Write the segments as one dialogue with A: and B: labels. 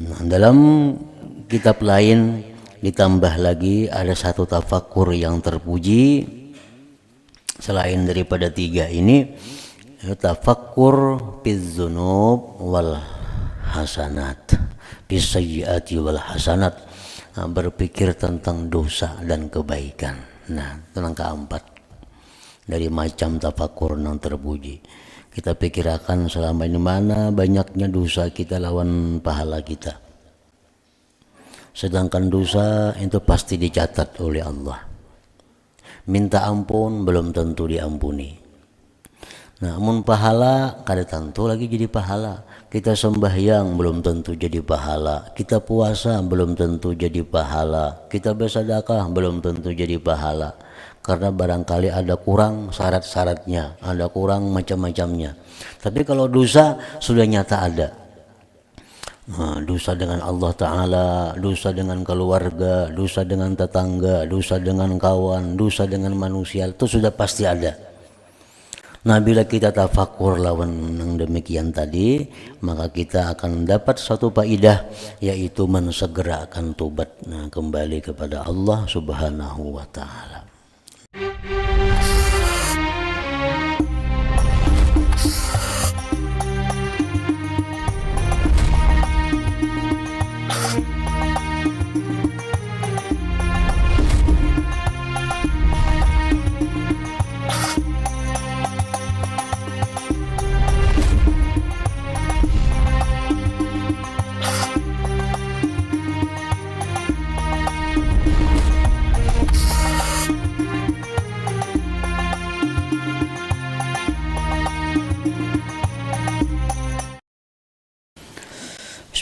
A: Nah, dalam kitab lain ditambah lagi ada satu tafakkur yang terpuji selain daripada tiga ini, tafakkur fizzunub wal hasanat, fisayyiati wal hasanat. Nah, berpikir tentang dosa dan kebaikan. Nah, itu yang keempat dari macam tafakkur yang terpuji. Kita pikirkan selama ini mana banyaknya dosa kita lawan pahala kita. Sedangkan dosa itu pasti dicatat oleh Allah. Minta ampun belum tentu diampuni. Namun pahala kada tentu lagi jadi pahala. Kita sembahyang belum tentu jadi pahala. Kita puasa belum tentu jadi pahala. Kita bersedekah belum tentu jadi pahala. Karena barangkali ada kurang syarat-syaratnya, ada kurang macam-macamnya. Tapi kalau dosa sudah nyata ada. Nah, dosa dengan Allah Ta'ala, dosa dengan keluarga, dosa dengan tetangga, dosa dengan kawan, dosa dengan manusia, itu sudah pasti ada. Nah, bila kita tafakur lawan yang demikian tadi, maka kita akan dapat satu faidah, yaitu mensegerakan tobat, kembali kepada Allah Subhanahu wa Ta'ala.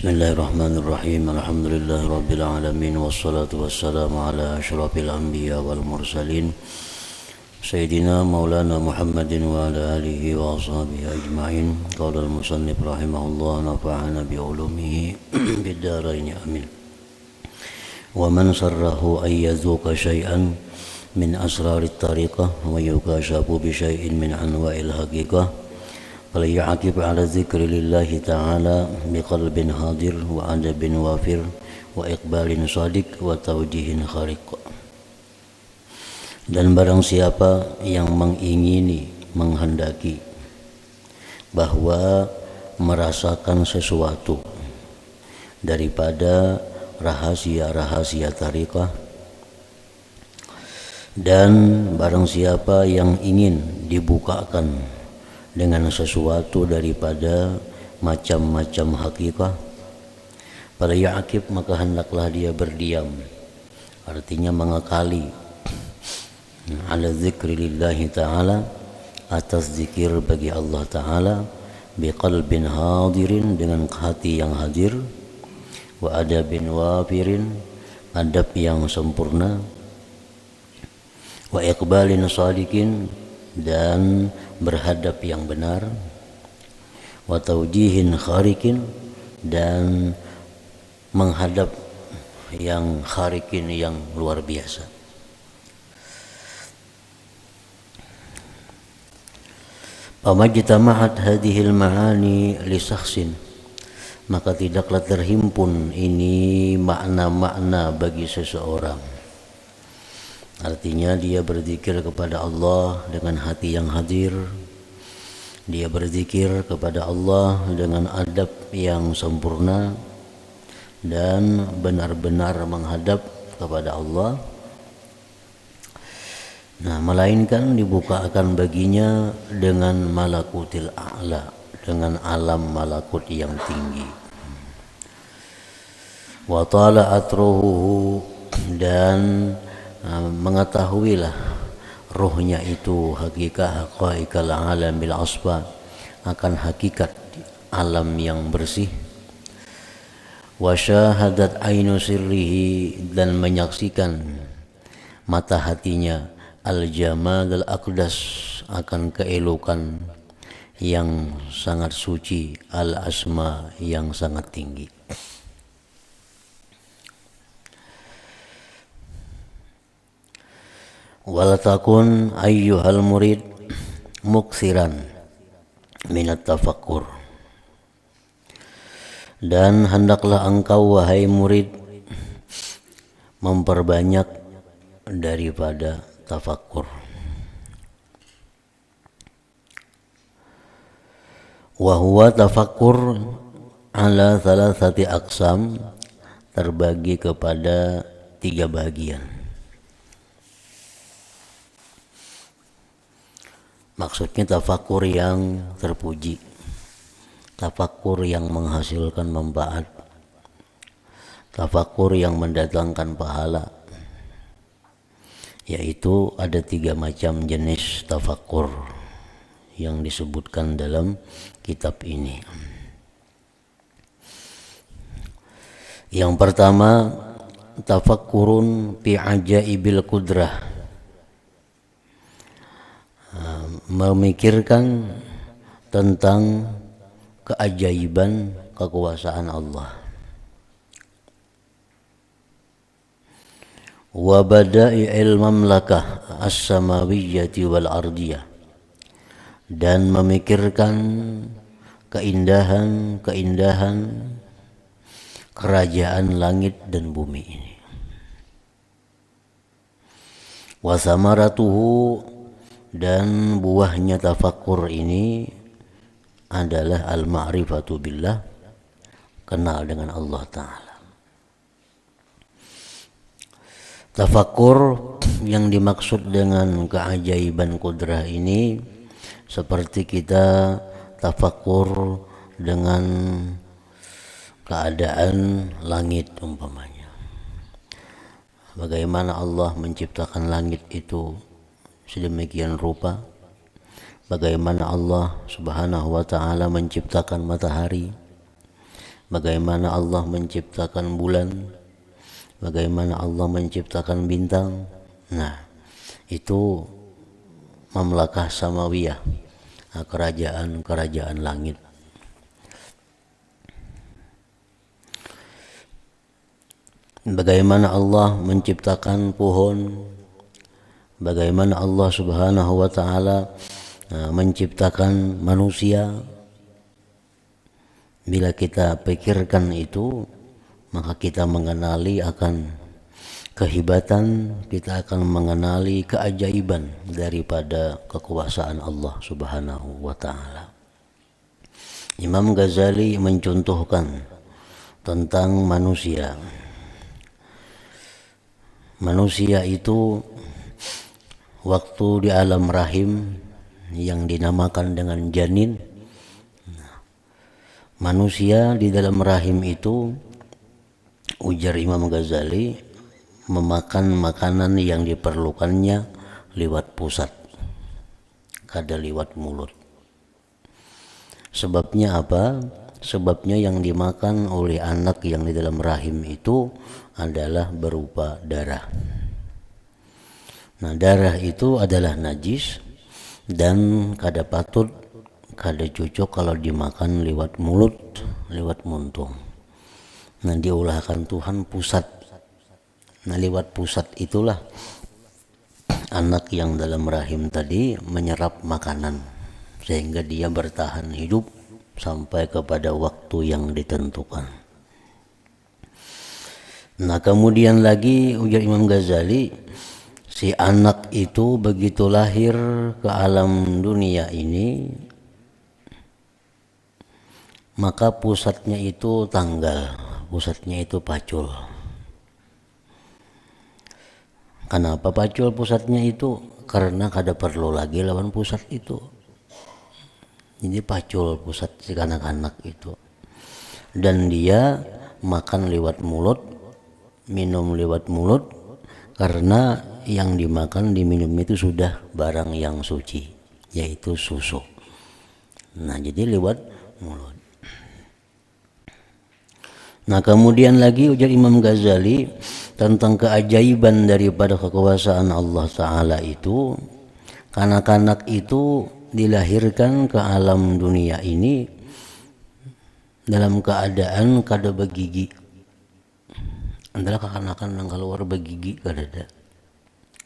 A: Bismillahirrahmanirrahim. Alhamdulillahi rabbil alamin, wassalatu wassalamu ala asyrafil anbiya wal mursalin Sayyidina Maulana Muhammadin wa ala alihi wa ashabihi ajma'in. Qala al-musannif rahimahullah, nafa'ana bi ulumihi bid darain, amin. Wa man sarrahu ay yazuqa syai'an min asrarit tariqah wa yukashafu bi syai'in min anwa'il haqiqah فليعقب على ذكر الله تعالى بقلب حاضر وأدب وافر وإقبال صادق وتوجيه خارق. Dan barang siapa yang mengingini, menghendaki bahwa merasakan sesuatu daripada rahasia-rahasia tariqah, dan barang siapa yang ingin dibukakan dengan sesuatu daripada macam-macam hakikah, pada ya'akib, maka hendaklah dia berdiam, artinya mengekali, ala zikrillahi ta'ala, atas zikir bagi Allah Ta'ala, biqalbin hadirin, dengan hati yang hadir, wa adabin wafirin, adab yang sempurna, wa iqbalin sadikin, dan berhadap yang benar, wa taujihin kharikin, dan menghadap yang kharikin, yang luar biasa. Pamajtama'at hadhil ma'ani li syakhsin, maka tidaklah terhimpun ini makna-makna bagi seseorang. Artinya dia berzikir kepada Allah dengan hati yang hadir, dia berzikir kepada Allah dengan adab yang sempurna, dan benar-benar menghadap kepada Allah. Nah, melainkan dibukakan baginya dengan malakutil a'la, dengan alam malakut yang tinggi. Wa tala atruhu, dan mengetahuilah rohnya itu hakikat haqaiqal alamil asfa, akan hakikat alam yang bersih. Wa syahadat ainu sirrihi, dan menyaksikan mata hatinya al jamal al aqdas, akan keelokan yang sangat suci, al asma, yang sangat tinggi. Walatakun ayyuhal murid muksiran minat tafakkur, Dan hendaklah engkau wahai murid memperbanyak daripada tafakkur. Wa huwa tafakkur ala thalathati aqsam, terbagi kepada 3 bagian. Maksudnya tafakkur yang terpuji, tafakkur yang menghasilkan manfaat, tafakkur yang mendatangkan pahala, yaitu ada 3 macam jenis tafakkur yang disebutkan dalam kitab ini. Yang pertama, tafakkurun fi ajaibil qudrah, memikirkan tentang keajaiban kekuasaan Allah. Wa bada'i'il mamlakah as-samawiyyati wal ardiyah, dan memikirkan keindahan-keindahan kerajaan langit dan bumi ini. Wa samaratuhu, dan buahnya tafakkur ini adalah al-ma'rifatu billah, kenal dengan Allah Ta'ala. Tafakkur yang dimaksud dengan keajaiban kudrah ini seperti kita tafakkur dengan keadaan langit umpamanya. Bagaimana Allah menciptakan langit itu sedemikian rupa, bagaimana Allah Subhanahu wa ta'ala menciptakan matahari, bagaimana Allah menciptakan bulan, bagaimana Allah menciptakan bintang. Nah, itu mamlakah samawiyah, kerajaan-kerajaan langit. Bagaimana Allah menciptakan pohon, bagaimana Allah Subhanahu wa ta'ala menciptakan manusia. Bila kita pikirkan itu, maka kita mengenali akan kehebatan, kita akan mengenali keajaiban daripada kekuasaan Allah Subhanahu wa ta'ala. Imam Ghazali mencontohkan tentang manusia. Manusia itu waktu di alam rahim yang dinamakan dengan janin, manusia di dalam rahim itu, ujar Imam Ghazali, memakan makanan yang diperlukannya lewat pusat, kada lewat mulut. Sebabnya apa? Sebabnya yang dimakan oleh anak yang di dalam rahim itu adalah berupa darah. Nah, darah itu adalah najis dan kada patut, kada cocok kalau dimakan lewat mulut, lewat muntung. Nah, diolahkan Tuhan pusat. Nah, lewat pusat itulah anak yang dalam rahim tadi menyerap makanan sehingga dia bertahan hidup sampai kepada waktu yang ditentukan. Nah, kemudian lagi ujar Imam Ghazali, si anak itu begitu lahir ke alam dunia ini, maka pusatnya itu tanggal, pusatnya itu pacul. Kenapa pacul pusatnya itu? Karena kada perlu lagi lawan pusat itu. Jadi pacul pusat si anak-anak itu. Dan dia makan lewat mulut, minum lewat mulut, karena yang dimakan diminum itu sudah barang yang suci, yaitu susu. Nah, jadi lewat mulut. Nah, kemudian lagi ujar Imam Ghazali tentang keajaiban daripada kekuasaan Allah Ta'ala itu, kanak-kanak itu dilahirkan ke alam dunia ini dalam keadaan kada begigi. Adalah kekanakan yang keluar begigi kada ada.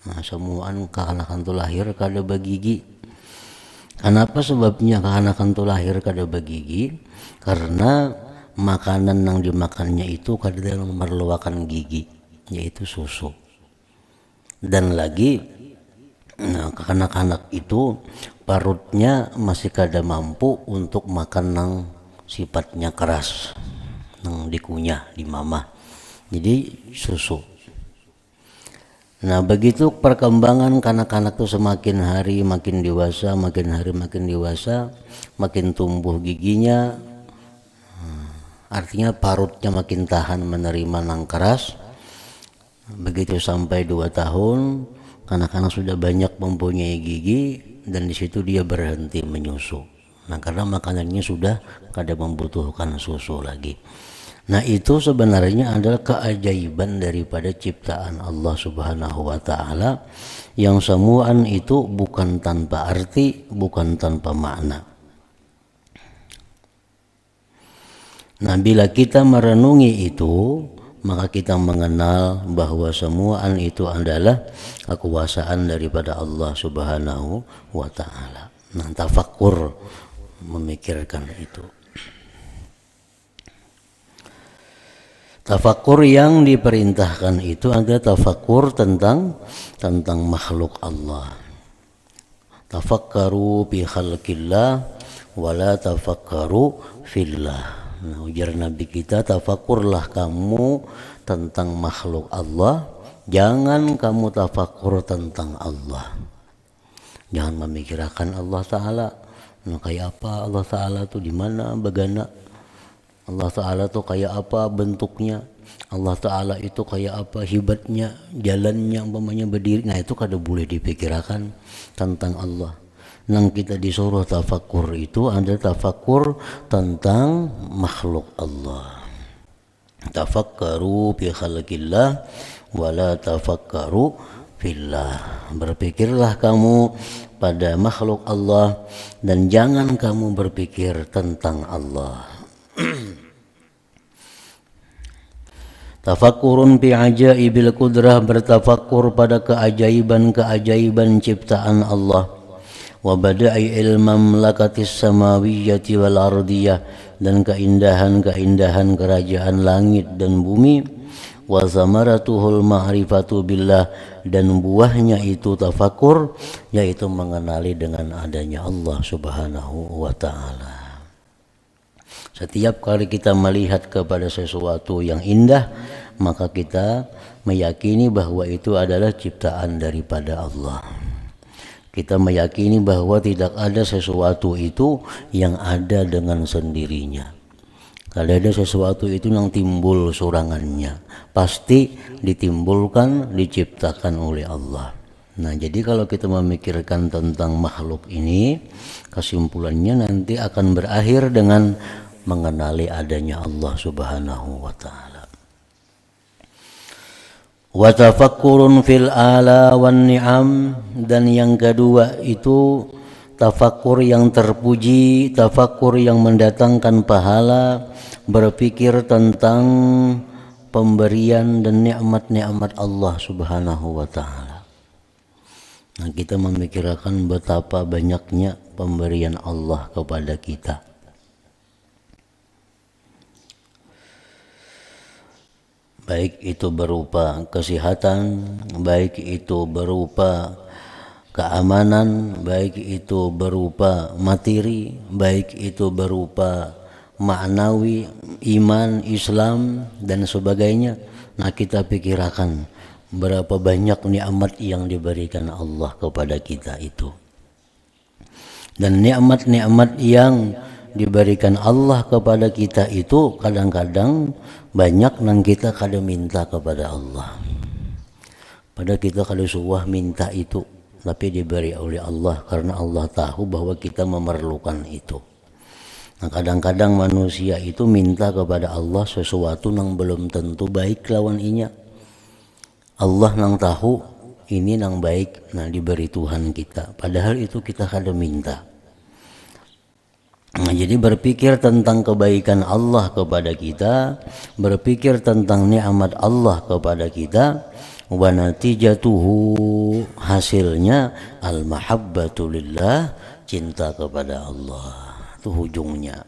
A: Nah, semuaan kekanakan itu lahir kada begigi. Kenapa sebabnya kekanakan itu lahir kada begigi? Karena makanan yang dimakannya itu kadang memerlukan gigi, yaitu susu. Dan lagi anak-anak itu parutnya masih kada mampu untuk makan yang sifatnya keras, yang dikunyah di mamah, jadi susu. Nah begitu perkembangan kanak-kanak tuh semakin hari makin dewasa, makin hari makin dewasa, makin tumbuh giginya, artinya parutnya makin tahan menerima nang keras. Begitu sampai 2 tahun, kanak-kanak sudah banyak mempunyai gigi, dan di situ dia berhenti menyusu. Nah karena makanannya sudah kada membutuhkan susu lagi. Nah itu sebenarnya adalah keajaiban daripada ciptaan Allah Subhanahu wa ta'ala, yang semuaan itu bukan tanpa arti, bukan tanpa makna. Nah bila kita merenungi itu, maka kita mengenal bahwa semuaan itu adalah kekuasaan daripada Allah Subhanahu wa ta'ala. Nah tafakkur memikirkan itu. Tafakkur yang diperintahkan itu adalah tafakkur tentang makhluk Allah. Tafakkaru bi khalqillah wala tafakkaru fillah. Nah, ujar Nabi kita, tafakkurlah kamu tentang makhluk Allah, jangan kamu tafakkur tentang Allah. Jangan memikirkan Allah Ta'ala. Nah, kayak apa Allah Ta'ala tuh, di mana, bagaimana Allah Ta'ala tuh kayak apa bentuknya, Allah Ta'ala itu kayak apa hebatnya, jalannya umpamanya berdiri. Nah itu kada boleh dipikirkan tentang Allah. Nang kita disuruh tafakkur itu ada tafakkur tentang makhluk Allah. Tafakkaru bi khalqillah wala tafakkaru fillah. Berpikirlah kamu pada makhluk Allah dan jangan kamu berpikir tentang Allah. Tafakkurun fi ajaibil qudrah, bertafakkur pada keajaiban-keajaiban ciptaan Allah. Wa bada'i ilmam lakatis samawiyyati wal ardiyah, dan keindahan-keindahan kerajaan langit dan bumi. Wa zamaratuhul ma'rifatu billah, dan buahnya itu tafakkur, yaitu mengenali dengan adanya Allah Subhanahu wa ta'ala. Setiap kali kita melihat kepada sesuatu yang indah, maka kita meyakini bahwa itu adalah ciptaan daripada Allah. Kita meyakini bahwa tidak ada sesuatu itu yang ada dengan sendirinya. Kalau ada sesuatu itu yang timbul surangannya, pasti ditimbulkan, diciptakan oleh Allah. Nah jadi kalau kita memikirkan tentang makhluk ini, kesimpulannya nanti akan berakhir dengan mengenali adanya Allah Subhanahu wa ta'ala. Wa tafakkurun fil ala wan ni'am, dan yang kedua itu tafakkur yang terpuji, tafakkur yang mendatangkan pahala, berpikir tentang pemberian dan nikmat-nikmat Allah Subhanahu wa ta'ala. Nah, kita memikirkan betapa banyaknya pemberian Allah kepada kita. Baik itu berupa kesehatan, baik itu berupa keamanan, baik itu berupa materi, baik itu berupa maknawi, iman, Islam, dan sebagainya. Nah kita pikirkan berapa banyak nikmat yang diberikan Allah kepada kita itu. Dan nikmat-nikmat yang diberikan Allah kepada kita itu kadang-kadang banyak nang kita kada minta kepada Allah. Padahal kita kada suah minta itu, tapi diberi oleh Allah karena Allah tahu bahwa kita memerlukan itu. Nah kadang-kadang manusia itu minta kepada Allah sesuatu nang belum tentu baik lawan inya. Allah nang tahu ini nang baik, nah diberi Tuhan kita. Padahal itu kita kada minta. Nah, jadi berpikir tentang kebaikan Allah kepada kita, berpikir tentang nikmat Allah kepada kita, wa natijatuhu, hasilnya al-mahabbatu lillah, cinta kepada Allah. Itu ujungnya.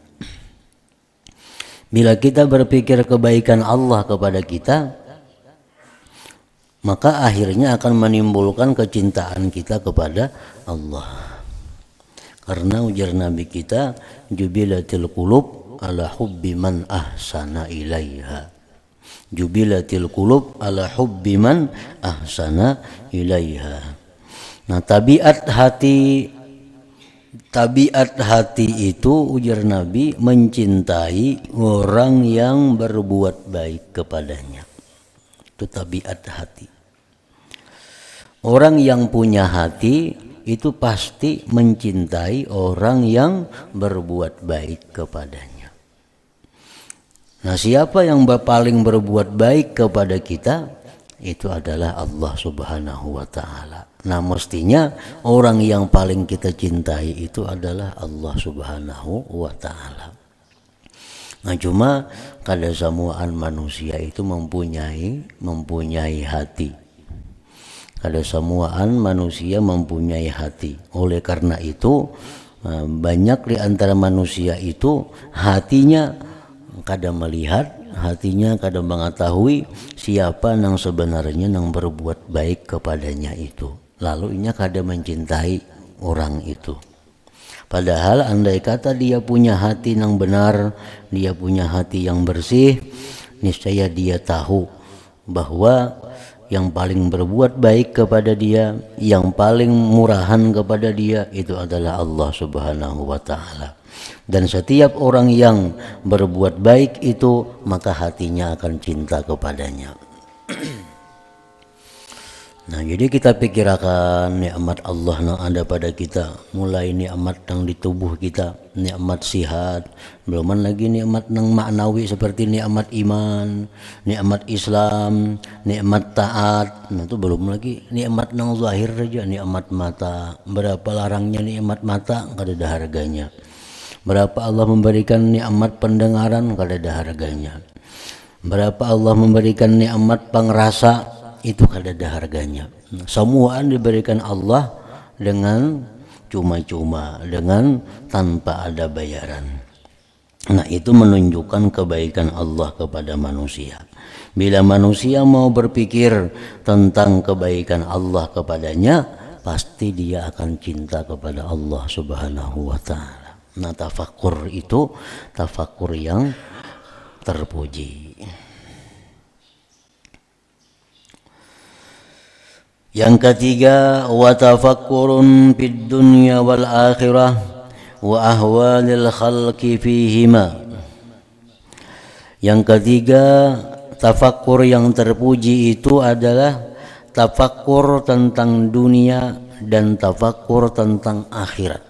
A: Bila kita berpikir kebaikan Allah kepada kita, maka akhirnya akan menimbulkan kecintaan kita kepada Allah. Karena ujar Nabi kita, jubilatil qulub ala hubbi man ahsana ilaiha. Jubilatil qulub ala hubbi man ahsana ilaiha. Nah, tabiat hati itu ujar Nabi mencintai orang yang berbuat baik kepadanya. Itu tabiat hati. Orang yang punya hati itu pasti mencintai orang yang berbuat baik kepadanya. Nah, siapa yang paling berbuat baik kepada kita? Itu adalah Allah Subhanahu wa ta'ala. Nah, mestinya orang yang paling kita cintai itu adalah Allah Subhanahu wa ta'ala. Nah, cuma kada samuaan manusia itu mempunyai hati. Kada samuaan manusia mempunyai hati. Oleh karena itu banyak di antara manusia itu hatinya kada melihat, hatinya kada mengetahui siapa yang sebenarnya yang berbuat baik kepadanya itu. Lalu inya kada mencintai orang itu. Padahal andai kata dia punya hati yang benar, dia punya hati yang bersih, niscaya dia tahu bahwa yang paling berbuat baik kepada dia, yang paling murahan kepada dia itu adalah Allah Subhanahu wa ta'ala. Dan setiap orang yang berbuat baik itu, maka hatinya akan cinta kepadanya. Nah, jadi kita pikirkan nikmat Allah yang ada pada kita, mulai nikmat yang di tubuh kita, nikmat sihat, belum lagi nikmat yang maknawi seperti nikmat iman, nikmat Islam, nikmat taat. Nah, itu belum lagi nikmat yang zahir saja, nikmat mata. Berapa larangnya nikmat mata, kada ada harganya. Berapa Allah memberikan nikmat pendengaran, kada ada harganya. Berapa Allah memberikan nikmat pengrasa, itu kada ada harganya. Semua diberikan Allah dengan cuma-cuma, dengan tanpa ada bayaran. Nah, itu menunjukkan kebaikan Allah kepada manusia. Bila manusia mau berpikir tentang kebaikan Allah kepadanya, pasti dia akan cinta kepada Allah Subhanahu wa ta'ala. Nah, tafakkur itu tafakkur yang terpuji. Yang ketiga, wa tafakkurun fid dunya wal akhirah wa ahwalil khalqi fihima. Yang ketiga, tafakkur yang terpuji itu adalah tafakkur tentang dunia dan tafakkur tentang akhirat.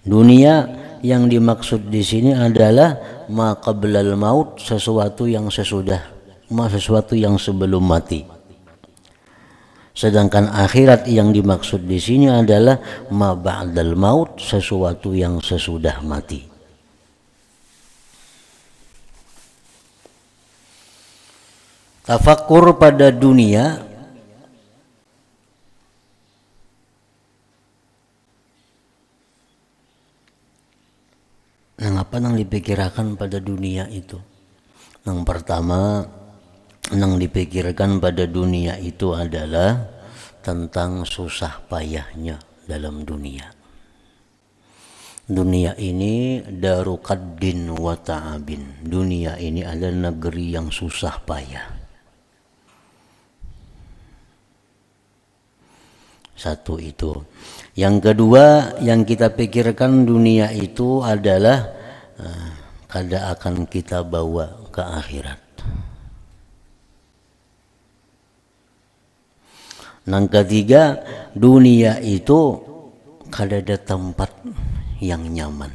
A: Dunia yang dimaksud di sini adalah ma qablal maut, sesuatu yang sebelum mati. Sedangkan akhirat yang dimaksud di sini adalah ma ba'dal maut, sesuatu yang sesudah mati. Tafakkur pada dunia apa yang dipikirkan pada dunia itu? Yang pertama, yang dipikirkan pada dunia itu adalah tentang susah payahnya dalam dunia. Dunia ini daru qaddin wa ta'abin. Dunia ini adalah negeri yang susah payah. Satu itu. Yang kedua, yang kita pikirkan dunia itu adalah kada akan kita bawa ke akhirat. Yang ketiga, dunia itu kada ada tempat yang nyaman.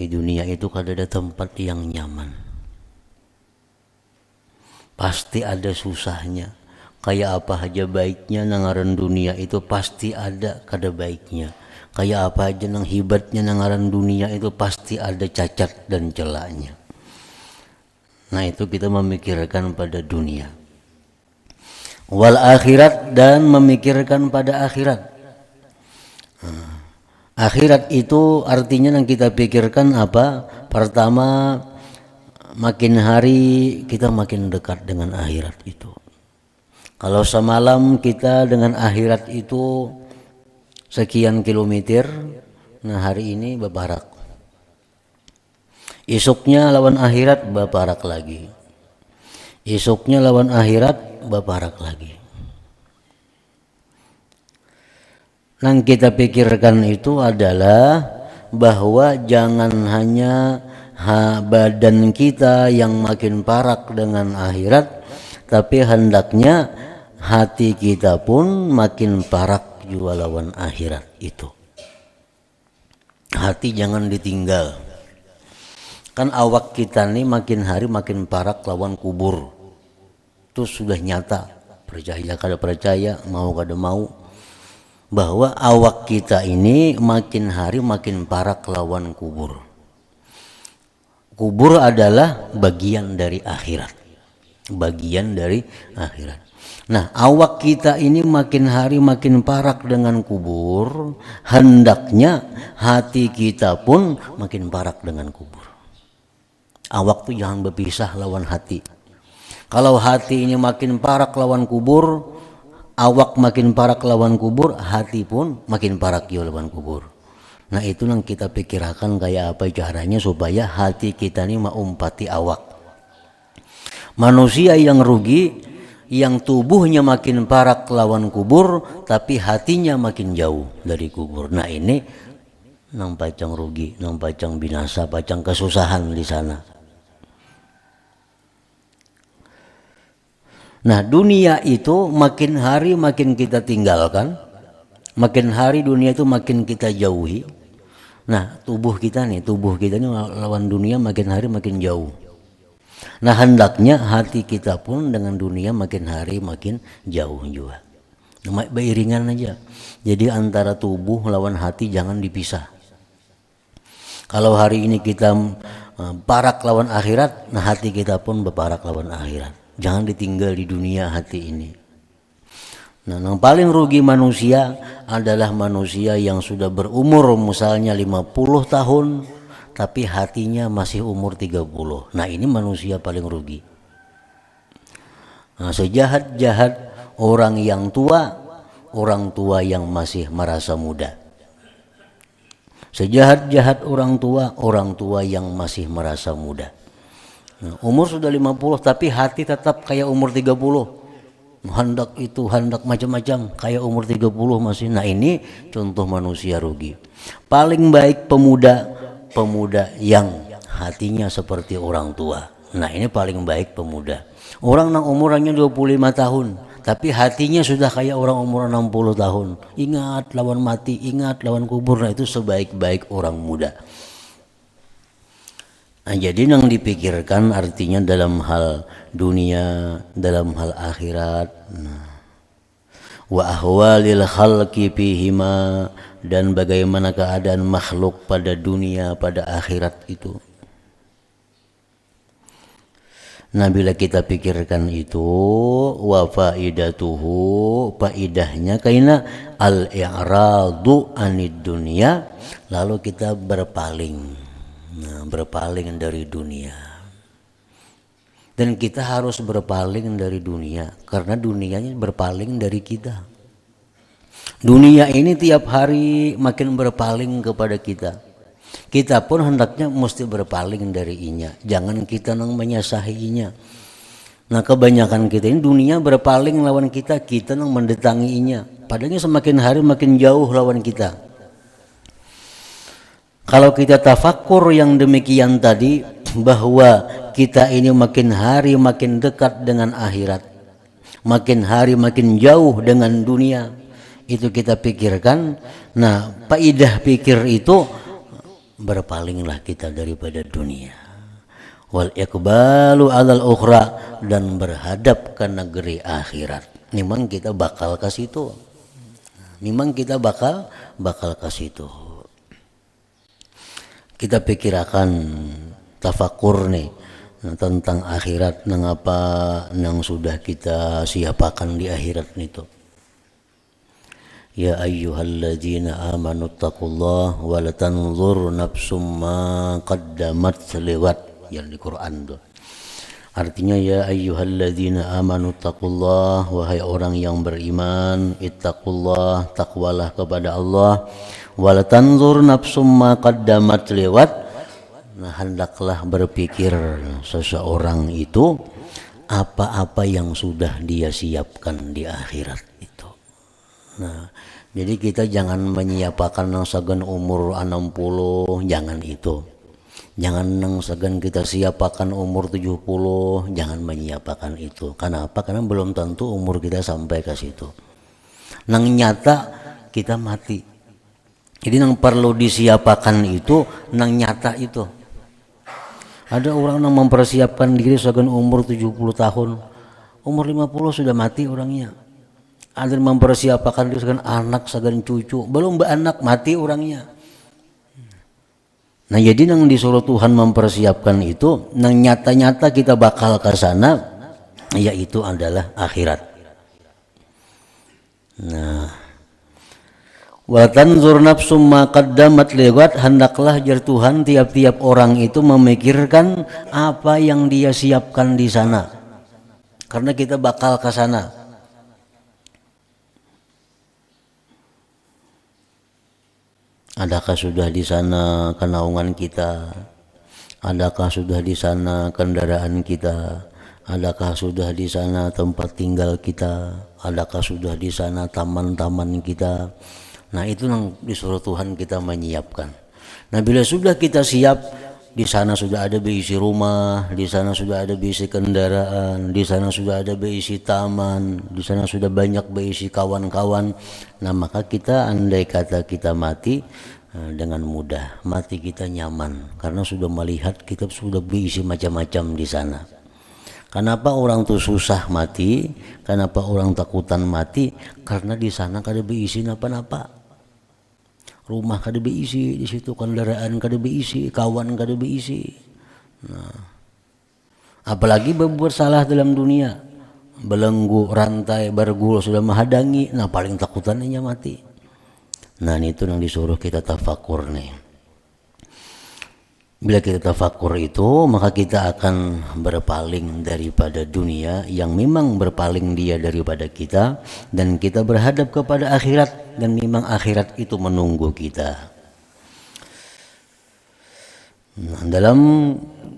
A: Di dunia itu kada ada tempat yang nyaman. Pasti ada susahnya. Kayak apa aja baiknya nangaran dunia itu pasti ada kada baiknya. Kayak apa aja nang hibatnya nangaran dunia itu pasti ada cacat dan celaknya. Nah, itu kita memikirkan pada dunia. Wal akhirat, dan memikirkan pada akhirat. Akhirat itu artinya yang kita pikirkan apa? Pertama, makin hari kita makin dekat dengan akhirat itu. Kalau semalam kita dengan akhirat itu sekian kilometer, nah hari ini bebarak. Esoknya lawan akhirat bebarak lagi. Esoknya lawan akhirat bebarak lagi. Yang kita pikirkan itu adalah bahwa jangan hanya badan kita yang makin parak dengan akhirat, tapi hendaknya hati kita pun makin parak juga lawan akhirat itu. Hati jangan ditinggal. Kan awak kita nih makin hari makin parak lawan kubur. Itu sudah nyata. Percaya kada percaya, mau kada mau, bahwa awak kita ini makin hari makin parak lawan kubur. Kubur adalah bagian dari akhirat. Bagian dari akhirat. Nah, awak kita ini makin hari makin parak dengan kubur, hendaknya hati kita pun makin parak dengan kubur. Awak tuh jangan berpisah lawan hati. Kalau hati ini makin parak lawan kubur, awak makin parak lawan kubur, hati pun makin parak juga lawan kubur. Nah, itu yang kita pikirkan kayak apa caranya supaya hati kita ini maumpati awak. Manusia yang rugi, yang tubuhnya makin parak lawan kubur, tapi hatinya makin jauh dari kubur. Nah, ini nang pacang rugi, nang pacang binasa, pacang kesusahan di sana. Nah, dunia itu makin hari makin kita tinggalkan, makin hari dunia itu makin kita jauhi. Nah, tubuh kita ini lawan dunia makin hari makin jauh. Nah, hendaknya hati kita pun dengan dunia makin hari makin jauh juga. Beriringan aja. Jadi antara tubuh lawan hati jangan dipisah. Kalau hari ini kita parak lawan akhirat, nah hati kita pun berparak lawan akhirat. Jangan ditinggal di dunia hati ini. Nah, yang paling rugi manusia adalah manusia yang sudah berumur misalnya 50 tahun, tapi hatinya masih umur 30. Nah, ini manusia paling rugi. Nah, sejahat-jahat orang tua yang masih merasa muda. Sejahat-jahat orang tua yang masih merasa muda. Nah, umur sudah 50 tapi hati tetap kayak umur 30. Hendak macam-macam kayak umur 30 masih. Nah, ini contoh manusia rugi. Paling baik pemuda yang hatinya seperti orang tua. Nah, ini paling baik pemuda. Orang yang umurnya 25 tahun tapi hatinya sudah kayak orang umur 60 tahun. Ingat lawan mati, ingat lawan kubur. Nah, itu sebaik-baik orang muda. Nah, jadi yang dipikirkan artinya dalam hal dunia, dalam hal akhirat. Wa ahwalil khalqi fihima, dan bagaimana keadaan makhluk pada dunia, pada akhirat itu. Nah, bila kita pikirkan itu, wa faidatuhu, faidahnya kaina al-i'radu anid dunia, lalu kita berpaling. Nah, berpaling dari dunia. Dan kita harus berpaling dari dunia karena dunianya berpaling dari kita. Dunia ini tiap hari makin berpaling kepada kita. Kita pun hendaknya mesti berpaling dari inya. Jangan kita nang menyasahi inya. Nah, kebanyakan kita ini dunia berpaling lawan kita, kita nang mendatangi inya. Padahal semakin hari makin jauh lawan kita. Kalau kita tafakkur yang demikian tadi, bahwa kita ini makin hari makin dekat dengan akhirat, makin hari makin jauh dengan dunia, itu kita pikirkan. Nah, faidah pikir itu, berpalinglah kita daripada dunia. Wal iqbalu alal ukhra, dan berhadap ke negeri akhirat. Memang kita bakal ke situ. Memang kita bakal ke situ. Kita pikirkan tafakur nih tentang akhirat, nang apa nang sudah kita siapakan di akhirat itu. Ya ayyuhalladzina amanu taqullah wa la tanzur nafsum ma qaddamat lewat yang di Quran tuh. Artinya ya ayyuhalladzina amanu taqullah, wahai orang yang beriman, ittaqullah, takwalah kepada Allah, wala tanzur nafsum ma qaddamat lewat. Nah, hendaklah berpikir seseorang itu apa-apa yang sudah dia siapkan di akhirat itu. Nah, jadi kita jangan menyiapkan nang sagan umur 60, jangan itu. Jangan nang segan kita siapakan umur 70, jangan menyiapakan itu. Kenapa? Karena belum tentu umur kita sampai ke situ. Nang nyata kita mati. Jadi nang perlu disiapakan itu nang nyata itu. Ada orang yang mempersiapkan diri segan umur 70 tahun. Umur 50 sudah mati orangnya. Ada yang mempersiapkan diri segan anak segan cucu, belum beranak mati orangnya. Nah, jadi nang disuruh Tuhan mempersiapkan itu, nang nyata-nyata kita bakal ke sana, yaitu adalah akhirat. Nah, wa tanzur nafsum ma qaddamat liwat, hendaklah jar Tuhan tiap-tiap orang itu memikirkan apa yang dia siapkan di sana. Karena kita bakal ke sana. Adakah sudah di sana kenaungan kita? Adakah sudah di sana kendaraan kita? Adakah sudah di sana tempat tinggal kita? Adakah sudah di sana taman-taman kita? Nah, itu yang disuruh Tuhan kita menyiapkan. Nah, bila sudah kita siap, di sana sudah ada berisi rumah, di sana sudah ada berisi kendaraan, di sana sudah ada berisi taman, di sana sudah banyak berisi kawan-kawan. Nah, maka kita andai kata kita mati dengan mudah, mati kita nyaman karena sudah melihat kita sudah berisi macam-macam di sana. Kenapa orang tuh susah mati? Kenapa orang takutan mati? Karena di sana kada berisi apa-apa. Rumah kada berisi, di situ kendaraan kada berisi, kawan kada berisi. Nah, apalagi berbuat salah dalam dunia, belenggu, rantai, bergul sudah menghadangi. Nah, paling takutannya mati. Nah, itu yang disuruh kita tafakur nih. Bila kita tafakur itu, maka kita akan berpaling daripada dunia yang memang berpaling dia daripada kita, dan kita berhadap kepada akhirat, dan memang akhirat itu menunggu kita. Nah, dalam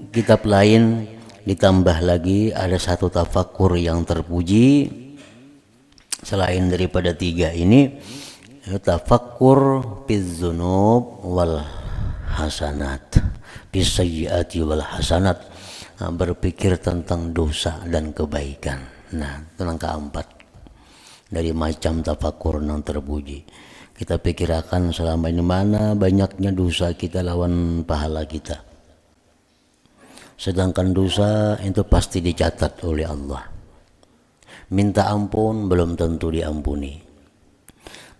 A: kitab lain ditambah lagi ada satu tafakur yang terpuji selain daripada tiga ini, tafakkur fizzunub wal hasanat, fisayyiati wal hasanat, berpikir tentang dosa dan kebaikan. Nah, itu yang keempat dari macam tafakur yang terpuji. Kita pikirkan selama ini mana banyaknya dosa kita lawan pahala kita. Sedangkan dosa itu pasti dicatat oleh Allah. Minta ampun belum tentu diampuni.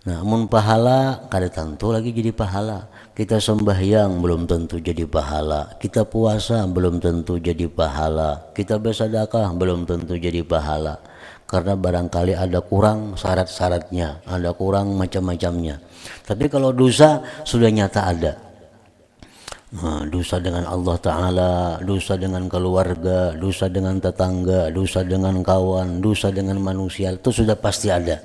A: Namun pahala kada tentu lagi jadi pahala. Kita sembahyang belum tentu jadi pahala. Kita puasa belum tentu jadi pahala. Kita bersedekah belum tentu jadi pahala. Karena barangkali ada kurang syarat-syaratnya, ada kurang macam-macamnya. Tapi kalau dosa sudah nyata ada. Nah, dosa dengan Allah Ta'ala, dosa dengan keluarga, dosa dengan tetangga, dosa dengan kawan, dosa dengan manusia, itu sudah pasti ada.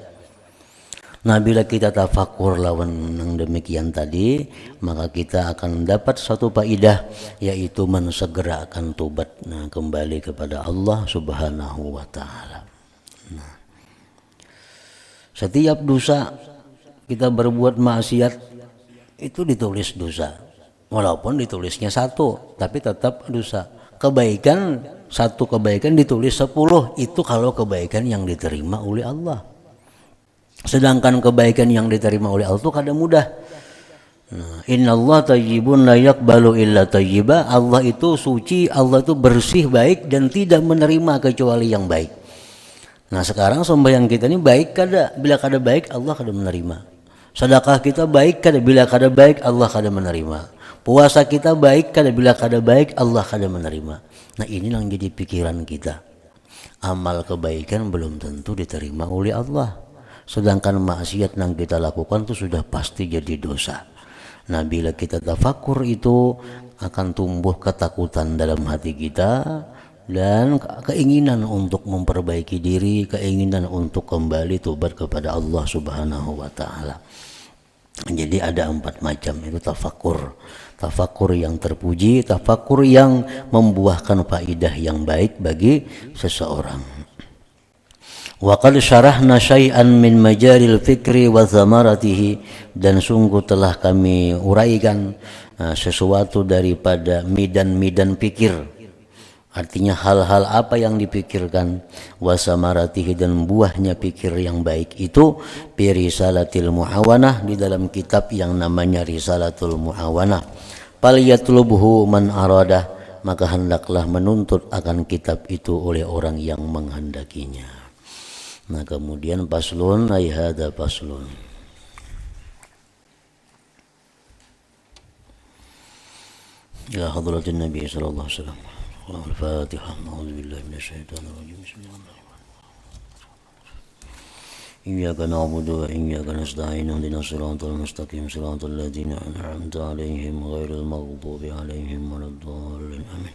A: Nah, bila kita tafakur lawan yang demikian tadi, maka kita akan dapat satu faidah, yaitu mensegerakan tobat, kembali kepada Allah Subhanahu wa Ta'ala. Nah, setiap dosa kita berbuat maksiat itu ditulis dosa, walaupun ditulisnya satu, tapi tetap dosa. Kebaikan, satu kebaikan ditulis 10, itu kalau kebaikan yang diterima oleh Allah. Sedangkan kebaikan yang diterima oleh Allah itu kada mudah. Nah, innallaha thayyibun la yaqbalu illa thayyiba. Allah itu suci, Allah itu bersih, baik, dan tidak menerima kecuali yang baik. Nah, sekarang sembahyang kita ini baik kada? Bila kada baik, Allah kada menerima. Sedekah kita baik kada? Bila kada baik, Allah kada menerima. Puasa kita baik kada? Bila kada baik, Allah kada menerima. Nah, ini yang jadi pikiran kita. Amal kebaikan belum tentu diterima oleh Allah. Sedangkan maksiat yang kita lakukan itu sudah pasti jadi dosa. Nah, bila kita tafakur itu akan tumbuh ketakutan dalam hati kita dan keinginan untuk memperbaiki diri, keinginan untuk kembali tobat kepada Allah Subhanahu wa taala. Jadi ada 4 macam itu tafakur. Tafakur yang terpuji, tafakur yang membuahkan faidah yang baik bagi seseorang. Wa qad syarahna syai'an min majaril fikri wa thamaratihi, dan sungguh telah kami uraikan sesuatu daripada midan-midan pikir, artinya hal-hal apa yang dipikirkan, wa samaratihi, dan buahnya pikir yang baik itu, fi risalatil muawanah, di dalam kitab yang namanya Risalatul Muawanah. Fal yatlubhu man aradah, maka hendaklah menuntut akan kitab itu oleh orang yang menghendakinya. Nah, kemudian paslun, ay hada paslun. Ya hadratin Nabi sallallahu alaihi wasallam. Al-Fatihah. A'udzu billahi minasyaitonir rajim. Bismillahirrahmanirrahim. Iyyaka na'budu wa iyyaka nasta'in. Ihdinas siratal mustaqim, siratal ladzina an'amta 'alaihim ghairil maghdubi 'alaihim waladdallin. Amin.